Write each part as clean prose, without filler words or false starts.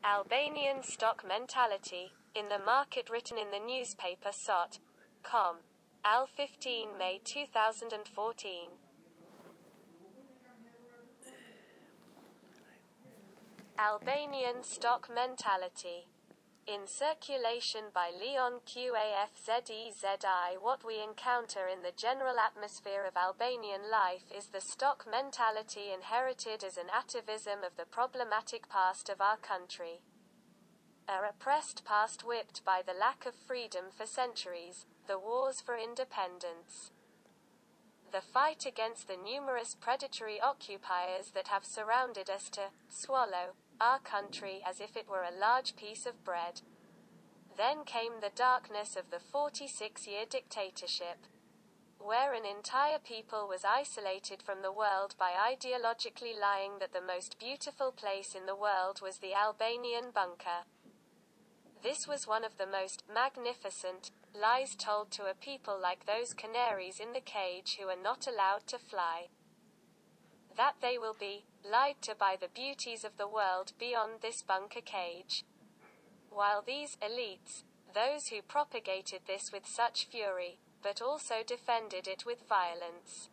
Albanian stock mentality, in the market, written in the newspaper sot.com. Al 15 May 2014. Albanian stock mentality. In circulation by Leon Qafzezi. What we encounter in the general atmosphere of Albanian life is the stock mentality inherited as an atavism of the problematic past of our country. A repressed past whipped by the lack of freedom for centuries, the wars for independence. The fight against the numerous predatory occupiers that have surrounded us to swallow our country as if it were a large piece of bread. Then came the darkness of the 46-year dictatorship, where an entire people was isolated from the world by ideologically lying that the most beautiful place in the world was the Albanian bunker. This was one of the most magnificent lies told to a people like those canaries in the cage who are not allowed to fly. That they will be lied to by the beauties of the world beyond this bunker cage. While these elites, those who propagated this with such fury, but also defended it with violence,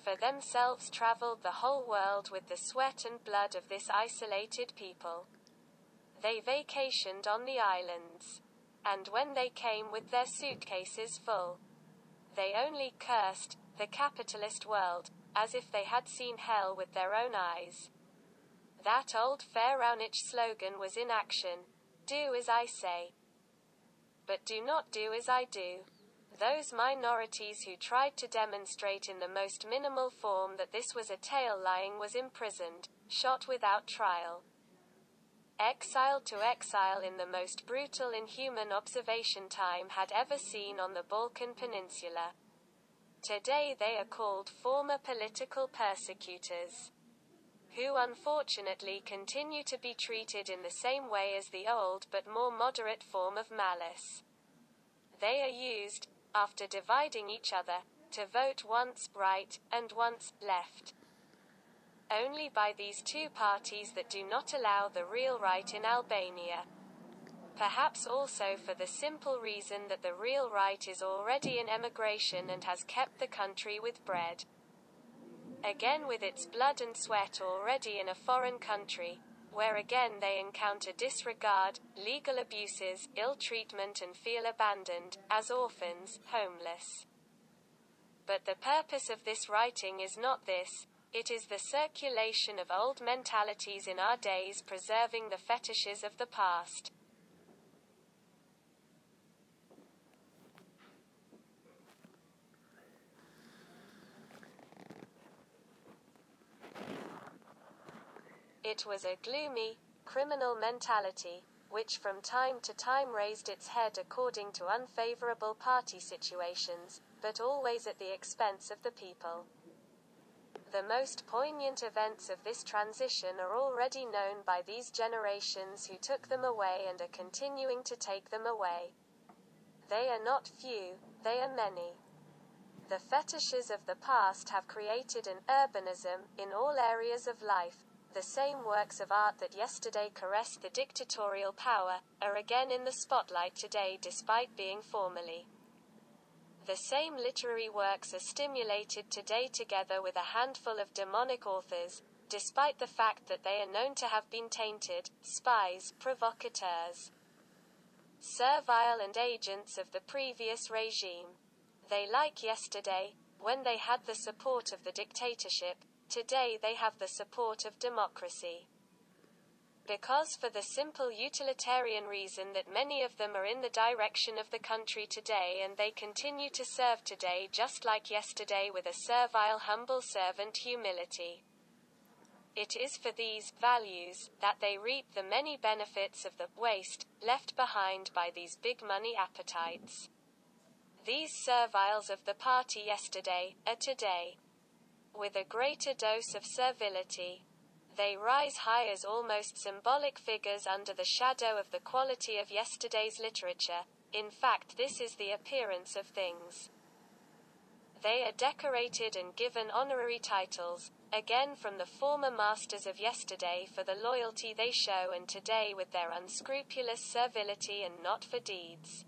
for themselves traveled the whole world with the sweat and blood of this isolated people. They vacationed on the islands. And when they came with their suitcases full, they only cursed the capitalist world, as if they had seen hell with their own eyes. That old Pharaonic slogan was in action: do as I say, but do not do as I do. Those minorities who tried to demonstrate in the most minimal form that this was a tale lying was imprisoned, shot without trial, exiled to exile in the most brutal inhuman observation time had ever seen on the Balkan Peninsula. Today they are called former political persecutors, who unfortunately continue to be treated in the same way as the old but more moderate form of malice. They are used, after dividing each other, to vote once right and once left. Only by these two parties that do not allow the real right in Albania. Perhaps also for the simple reason that the real right is already in emigration and has kept the country with bread. Again with its blood and sweat already in a foreign country, where again they encounter disregard, legal abuses, ill treatment and feel abandoned, as orphans, homeless. But the purpose of this writing is not this. It is the circulation of old mentalities in our days, preserving the fetishes of the past. It was a gloomy, criminal mentality, which from time to time raised its head according to unfavorable party situations, but always at the expense of the people. The most poignant events of this transition are already known by these generations who took them away and are continuing to take them away. They are not few, they are many. The fetishes of the past have created an urbanism in all areas of life. The same works of art that yesterday caressed the dictatorial power are again in the spotlight today despite being formerly. The same literary works are stimulated today together with a handful of demonic authors, despite the fact that they are known to have been tainted, spies, provocateurs, servile and agents of the previous regime. They, like yesterday, when they had the support of the dictatorship, today they have the support of democracy. Because for the simple utilitarian reason that many of them are in the direction of the country today and they continue to serve today just like yesterday with a servile humble servant humility. It is for these values that they reap the many benefits of the waste left behind by these big money appetites. These serviles of the party yesterday are today, with a greater dose of servility. They rise high as almost symbolic figures under the shadow of the quality of yesterday's literature. In fact, this is the appearance of things. They are decorated and given honorary titles, again from the former masters of yesterday for the loyalty they show and today with their unscrupulous servility and not for deeds.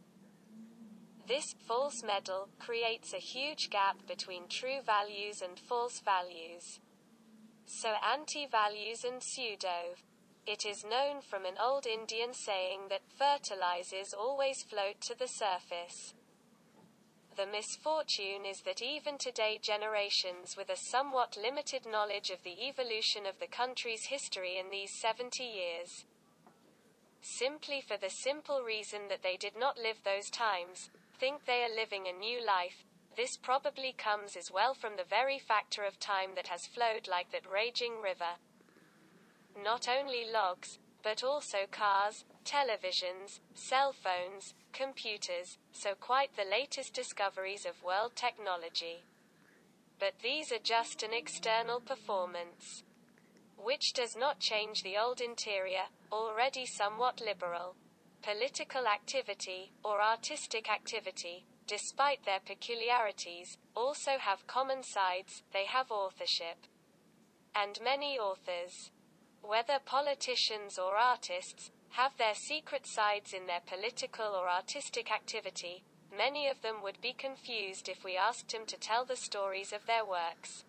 This false medal creates a huge gap between true values and false values. So anti-values and pseudo. It is known from an old Indian saying that fertilizers always float to the surface. The misfortune is that even today generations with a somewhat limited knowledge of the evolution of the country's history in these 70 years, simply for the simple reason that they did not live those times, think they are living a new life. This probably comes as well from the very factor of time that has flowed like that raging river. Not only logs, but also cars, televisions, cell phones, computers, so quite the latest discoveries of world technology. But these are just an external performance, which does not change the old interior, already somewhat liberal. Political activity, or artistic activity, despite their peculiarities, also have common sides. They have authorship. And many authors, whether politicians or artists, have their secret sides in their political or artistic activity. Many of them would be confused if we asked them to tell the stories of their works,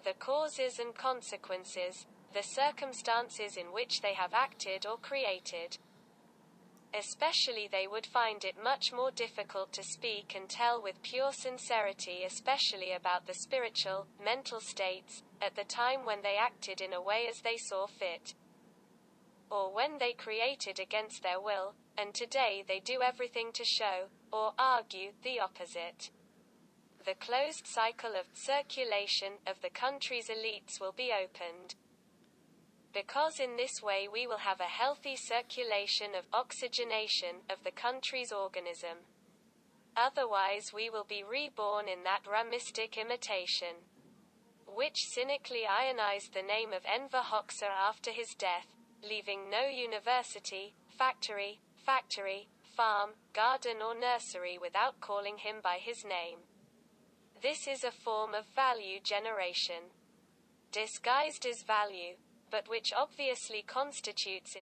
the causes and consequences, the circumstances in which they have acted or created. Especially they would find it much more difficult to speak and tell with pure sincerity, especially about the spiritual, mental states, at the time when they acted in a way as they saw fit, or when they created against their will, and today they do everything to show, or argue, the opposite. The closed cycle of circulation of the country's elites will be opened, because in this way we will have a healthy circulation of oxygenation of the country's organism. Otherwise we will be reborn in that ramistic imitation, which cynically ionized the name of Enver Hoxha after his death, leaving no university, factory, farm, garden or nursery without calling him by his name. This is a form of value generation, disguised as value, but which obviously constitutes